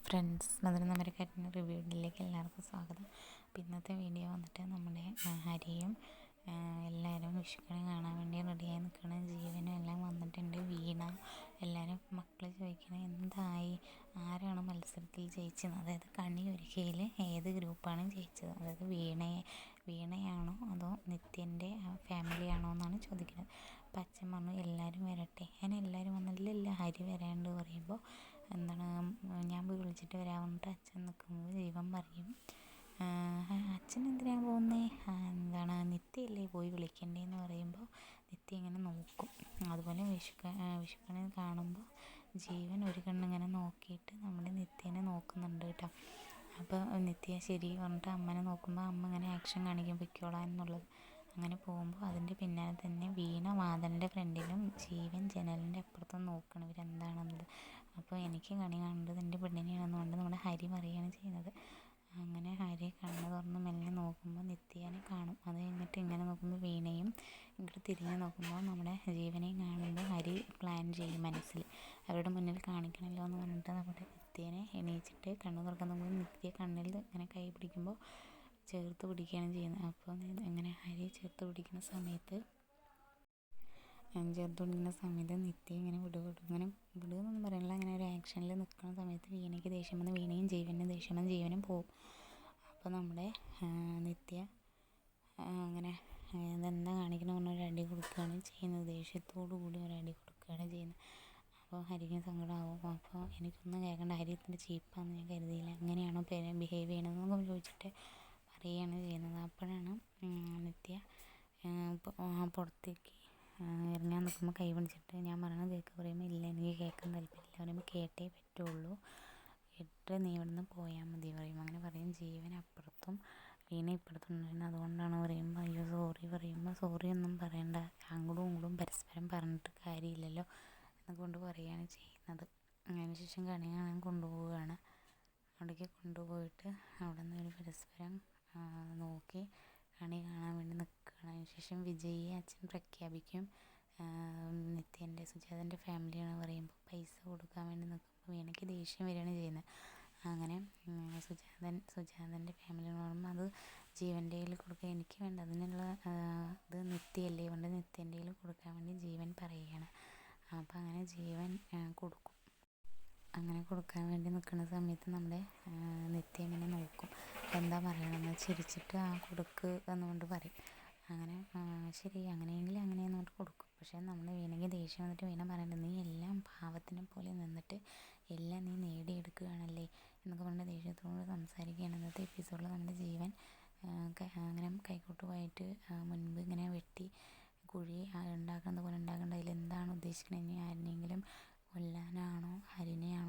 Friends, മധുരം നമരക്കാറ്റിൻ്റെ റിവ്യൂഡിലേക്ക് എല്ലാവർക്കും സ്വാഗതം. അപ്പോൾ ഇന്നത്തെ വീഡിയോ വന്നിട്ട് നമ്മുടെ ഹരിയും എല്ലാവരും വിഷുക്കണി കാണാൻ വേണ്ടി റെഡിയായി നിൽക്കണം. ജീവനും എല്ലാം വന്നിട്ടുണ്ട്. വീണ എല്ലാവരും മക്കൾ ചോദിക്കണം എന്തായി, ആരാണ് മത്സരത്തിൽ ജയിച്ചത്, അതായത് കണി ഒരുക്കിയതിൽ ഏത് ഗ്രൂപ്പാണ് ജയിച്ചത്, അതായത് വീണയാണോ അതോ നിത്യൻ്റെ ഫാമിലിയാണോ എന്നാണ് ചോദിക്കുന്നത്. അപ്പം അച്ഛൻ പറഞ്ഞു എല്ലാവരും വരട്ടെ. അങ്ങനെ എല്ലാവരും വന്നില്ല, ഹരി വരാണ്ട് പറയുമ്പോൾ എന്താണ് ഞാൻ പോയി വിളിച്ചിട്ട് വരാൻ പറഞ്ഞിട്ട് അച്ഛൻ നിൽക്കുമ്പോൾ ജീവൻ പറയും അച്ഛൻ എന്തിനാണ് പോകുന്നത്, എന്താണ് നിത്യയല്ലേ പോയി വിളിക്കണ്ടേന്ന് പറയുമ്പോൾ നിത്യ ഇങ്ങനെ നോക്കും. അതുപോലെ വിഷുക്കണി കാണുമ്പോൾ ജീവൻ ഒരു കണ്ണിങ്ങനെ നോക്കിയിട്ട് നമ്മുടെ നിത്യനെ നോക്കുന്നുണ്ട് കേട്ടോ. അപ്പോൾ നിത്യ ശരി പറഞ്ഞിട്ട് അമ്മനെ നോക്കുമ്പോൾ അമ്മ ഇങ്ങനെ ആക്ഷൻ കാണിക്കും പൊയ്ക്കോളാൻ എന്നുള്ളത്. അങ്ങനെ പോകുമ്പോൾ അതിൻ്റെ പിന്നാലെ തന്നെ വീണ വാതിലിൻ്റെ ഫ്രണ്ടിലും ജീവൻ ജനലിൻ്റെ അപ്പുറത്തും നോക്കണം ഇവരെന്താണെന്നുള്ളത്. അപ്പോൾ എനിക്ക് കണി കാണേണ്ടത് എൻ്റെ പെണ്ണിനെയാണെന്നുകൊണ്ട് നമ്മുടെ ഹരി പറയുകയാണ് ചെയ്യുന്നത്. അങ്ങനെ ഹരി കണ്ണ് തുറന്ന് മെല്ലെ നോക്കുമ്പോൾ നിത്യനെ കാണും. അത് കഴിഞ്ഞിട്ട് ഇങ്ങനെ നോക്കുമ്പോൾ വീണയും, ഇങ്ങോട്ട് തിരിഞ്ഞ് നോക്കുമ്പോൾ നമ്മുടെ ജീവനെയും കാണുമ്പോൾ ഹരി പ്ലാൻ ചെയ്യും മനസ്സിൽ, അവരുടെ മുന്നിൽ കാണിക്കണമല്ലോ എന്ന് പറഞ്ഞിട്ട് നമ്മുടെ നിത്യനെ എണീച്ചിട്ട് കണ്ണ് തുറക്കാൻ നോക്കുമ്പോൾ നിത്യ കണ്ണിൽ ഇങ്ങനെ കൈ പിടിക്കുമ്പോൾ ചേർത്ത് പിടിക്കുകയാണ് ചെയ്യുന്നത്. അപ്പോൾ ഇങ്ങനെ ഹരി ചേർത്ത് പിടിക്കുന്ന സമയത്ത് നിത്യ ഇങ്ങനെ ഇങ്ങനെ വിടുകയെന്നൊന്നും പറയണില്ല, അങ്ങനെ ഒരു ആക്ഷനിൽ നിൽക്കുന്ന സമയത്ത് വീണയ്ക്ക് ദേഷ്യം വന്ന് വീണയും ജീവനും പോവും. അപ്പോൾ നമ്മുടെ നിത്യ അങ്ങനെ ഇതെന്താ കാണിക്കണമെന്ന് ഒരു അടി കൊടുക്കുകയാണ് ചെയ്യുന്നത്, ദേഷ്യത്തോടു കൂടി ഒരു അടി കൊടുക്കുകയാണ് ചെയ്യുന്നത്. അപ്പോൾ ഹരിക്കും സങ്കടമാവും. അപ്പോൾ എനിക്കൊന്നും കേൾക്കേണ്ട, ഹരിത്തിൻ്റെ ചീപ്പാന്ന് ഞാൻ കരുതിയില്ല, അങ്ങനെയാണോ ബിഹേവ് ചെയ്യണമെന്നൊക്കെ ചോദിച്ചിട്ട് പറയുകയാണ് ചെയ്യുന്നത്. അപ്പോഴാണ് നിത്യ പുറത്തേക്ക് ഇറങ്ങാൻ നിൽക്കുമ്പോൾ കൈ പിടിച്ചിട്ട് ഞാൻ പറയണത് കേൾക്കാൻ പറയുമ്പോൾ ഇല്ല എനിക്ക് കേൾക്കാൻ താല്പര്യമില്ല പറയുമ്പോൾ കേട്ടേ പറ്റുള്ളൂ, കേട്ടിട്ട് നീ ഇവിടുന്ന് പോയാൽ മതി പറയും. അങ്ങനെ പറയും. ജീവൻ അപ്പുറത്തും വീണ ഇപ്പുറത്തും ഉണ്ടായിരുന്നു. അതുകൊണ്ടാണ് പറയുമ്പോൾ അയ്യോ സോറി പറയുമ്പോൾ സോറി ഒന്നും പറയണ്ട, അങ്ങോട്ടും പരസ്പരം പറഞ്ഞിട്ട് കാര്യമില്ലല്ലോ എന്നുകൊണ്ട് പറയുകയാണ് ചെയ്യുന്നത്. അതിന് ശേഷം കണി കാണാൻ കൊണ്ടുപോവുകയാണ്. അവിടേക്ക് കൊണ്ടുപോയിട്ട് അവിടെ നിന്ന് ഒരു പരസ്പരം നോക്കി കണി കാണാൻ വേണ്ടി നിൽക്കുകയാണ്. അതിനുശേഷം വിജയിയെ അച്ഛൻ പ്രഖ്യാപിക്കും. നിത്യൻ്റെ സുജാതൻ്റെ ഫാമിലിയാണ് പറയുമ്പോൾ പൈസ കൊടുക്കാൻ വേണ്ടി നിൽക്കുമ്പോൾ വീണയ്ക്ക് ദേഷ്യം വരികയാണ് ചെയ്യുന്നത്. അങ്ങനെ സുജാതൻ്റെ ഫാമിലി എന്ന് പറയുമ്പോൾ അത് ജീവൻ്റെ കയ്യിൽ കൊടുക്കുക, എനിക്ക് വേണ്ട, അതിനുള്ള ഇത് നിത്യയല്ലേ കൊണ്ട് നിത്യൻ്റെ കയ്യിൽ കൊടുക്കാൻ വേണ്ടി ജീവൻ പറയുകയാണ്. അപ്പോൾ അങ്ങനെ ജീവൻ കൊടുക്കും. അങ്ങനെ കൊടുക്കാൻ വേണ്ടി നിൽക്കുന്ന സമയത്ത് നമ്മുടെ നിത്യ ഇങ്ങനെ നോക്കും, എന്താ പറയണമെന്ന് ചിരിച്ചിട്ട് കൊടുക്ക് എന്നുകൊണ്ട് പറയും. അങ്ങനെ ശരി അങ്ങനെയെങ്കിൽ അങ്ങനെയെന്ന് പറഞ്ഞിട്ട് കൊടുക്കും. പക്ഷേ നമ്മൾ വീണയ്ക്ക് ദേഷ്യം വന്നിട്ട് വീണ പറയണ്ടത് നീ എല്ലാം പാവത്തിനെ പോലെ നിന്നിട്ട് എല്ലാം നീ നേടിയെടുക്കുകയാണല്ലേ എന്നൊക്കെ പറഞ്ഞിട്ട് ദേഷ്യത്തോട് സംസാരിക്കുകയാണ്. ഇന്നത്തെ എപ്പിസോഡിൽ നമ്മുടെ ജീവൻ അങ്ങനെ കൈക്കോട്ടുമായിട്ട് മുൻപ് ഇങ്ങനെ വെട്ടി കുഴി ഉണ്ടാക്കുന്നത് പോലെ ഉണ്ടാക്കേണ്ട, അതിൽ എന്താണ് ഉദ്ദേശിക്കുന്നത്, ഇനി ആരെങ്കിലും കൊല്ലാനാണോ ഹരിനെയാണോ